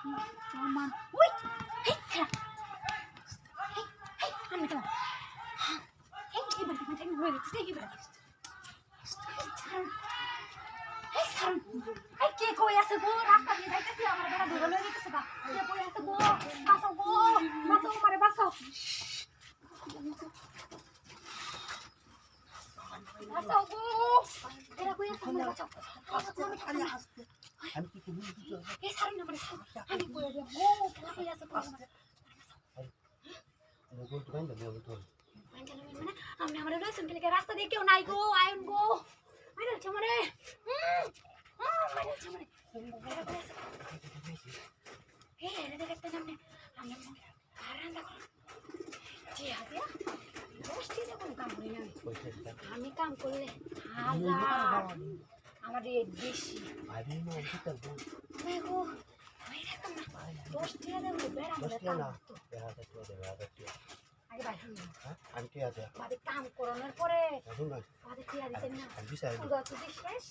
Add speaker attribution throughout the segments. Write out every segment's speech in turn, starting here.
Speaker 1: Mama. Wih. Hei, kira. Hei, hei, kami tahu. Hei, ibarat macam ini gue itu ibarat. Hei, sekarang. Hei, kiko ya sebu, rasa dia dah kasih amar berat dulu lagi ke sebab. Kiko ya sebu, masuk, mari masuk. Masuk bu. Kira gue ya sebu masuk. Eh, sekarang nama dia. Kami boleh dia. Oh, kira ya sebu.
Speaker 2: Betul kan betul betul.
Speaker 1: Manjalan mana? Amne हमारे लोग सुन के लेके रास्ता देख के उनाई को ion को मैंने चमड़े मैंने चमड़े हे ये देखते हमने हमने आराम लगा जी आ गया दोस्त ही देखो काम कर रहे हैं हमें काम कर ले हजार हमारे देशी
Speaker 2: अभी मैं उसी कर दूं
Speaker 1: देखो मैं देखता ना दोस्त ही देखो बेड़ा
Speaker 2: बेड़ा तो
Speaker 1: আগে বাইরে
Speaker 2: হ্যাঁ আন্টি আছে
Speaker 1: বাদে কাম করানোর পরে
Speaker 2: শুনুন না
Speaker 1: বাদে কি আর দিতেন না
Speaker 2: আমি চাই
Speaker 1: পুরো তো শেষ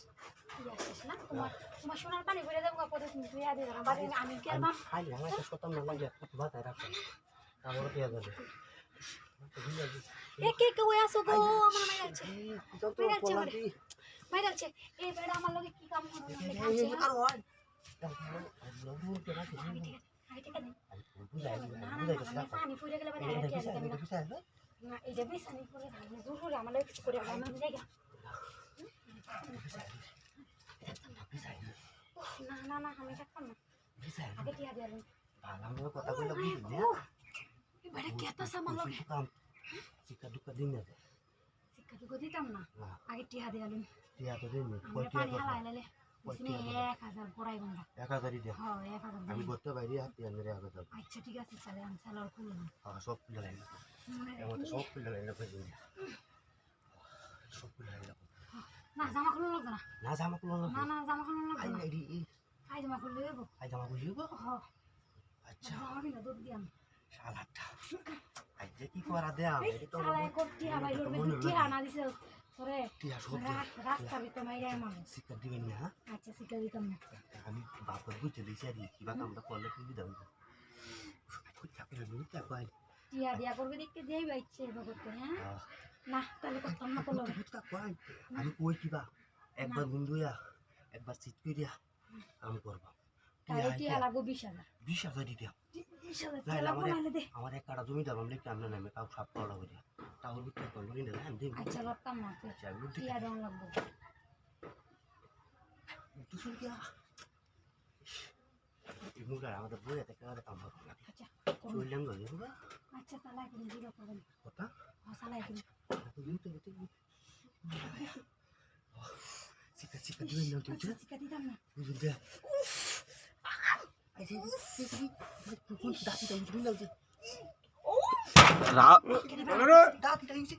Speaker 1: ইয়া শেষ না তোমার সোনার পানি ভরে দেবো পরে তুমি তুই আদি না বাদে আমি কি আর
Speaker 2: খাই আমার তো কথা না লাগে ভাত রাখো তারপরে কি হবে
Speaker 1: এ কে কে ওই আসো গো আমার মাই আছে
Speaker 2: তো তো বললাম কি
Speaker 1: মাই আছে এই বেড়া আমার লগে কি কাম করো না
Speaker 2: এই আর হয় লোক তো না
Speaker 1: আমি ঠিক আছে
Speaker 2: বুঝাই
Speaker 1: পানি ফুলে গেলে বাদে আর কি আছে না এটা বেশ আমি করে ধান জোর করে আমার কিছু করে আমি জায়গা না না না আমি থাকতাম না আগে টিয়া দিলাম
Speaker 2: ভালো কথা কইলা বুঝলি না
Speaker 1: এবারে কেতা সামান লগে
Speaker 2: চিকা দুকা দিন না
Speaker 1: চিকা দুকা দিতাম না আগে টিয়া দিলাম
Speaker 2: টিয়া তো দিন
Speaker 1: আমি পানি হালাইলে তুমি 1000 পড়াই বন্ধা
Speaker 2: 1000 দিয়া
Speaker 1: হ্যাঁ 1000
Speaker 2: আমি করতে বাইরে হাতে আনরে 1000
Speaker 1: আচ্ছা ঠিক আছে তাহলে আমি সালোয়ার খুলে না
Speaker 2: হ্যাঁ সব খুলে লাইলা এমন সব খুলে লাইলা কইছি সব খুলে লাইলা
Speaker 1: না জামা খুলে লাগবে না
Speaker 2: না জামা খুলে
Speaker 1: না না জামা খুলে লাগবে না
Speaker 2: আই
Speaker 1: আই জামা খুলে দেবো
Speaker 2: আই জামা খুলে দেবো
Speaker 1: হ্যাঁ
Speaker 2: আচ্ছা
Speaker 1: জামা কিনা দুধ দিয়াম
Speaker 2: শালাটা আই যে কি করা দে আমি এটা তো
Speaker 1: সালাই করতে হবে দুধ আনা দিছে পরে
Speaker 2: টিয়া সব
Speaker 1: রাস্তা ভিতর মাইরা মারো
Speaker 2: শিক্ষা দিবেন না হ্যাঁ
Speaker 1: আচ্ছা শিখা দিতাম না
Speaker 2: আমি বাপের বুঝতে দিছি আর কিবা কামটা করলে কি দাও খুব চাপে লুটা কই
Speaker 1: টিয়া দিয়া করবে দেখতে দেই বাইছে করতে হ্যাঁ না তাহলে করতাম না করলো
Speaker 2: বুঝতা কই আমি কই কিবা একবার বন্ধুয়া একবার চিট কইরা আমি করব
Speaker 1: তাহলে টিয়া লাগবে 20000
Speaker 2: 20000 দিতে
Speaker 1: 20000 টাকা বানাইলে দে
Speaker 2: আমার এক কাটা জমি দাম লিখতে আমরা নামে কাউ সাপ করা লাগবে তাও লুটা করব না আমি দেব
Speaker 1: আচ্ছা লড়তাম না
Speaker 2: আচ্ছা লুটা
Speaker 1: টিয়া দাম লাগবে
Speaker 2: তুই কি এই মুগা আমাদের বইয়ে থেকে আর কাম হবে না
Speaker 1: আচ্ছা
Speaker 2: চললাম গো বুবা
Speaker 1: আচ্ছা তাহলে কি দিলো করবেন
Speaker 2: কথা
Speaker 1: সালাই কি
Speaker 2: তো লুটা লুটা চিকা চিকা দিবেন না তুই
Speaker 1: চিকা দিতাম না
Speaker 2: বুঝলে আই কোন দাঁতি দাঁতি বুঝলি না
Speaker 3: রা
Speaker 2: দাঁতি দাঁতি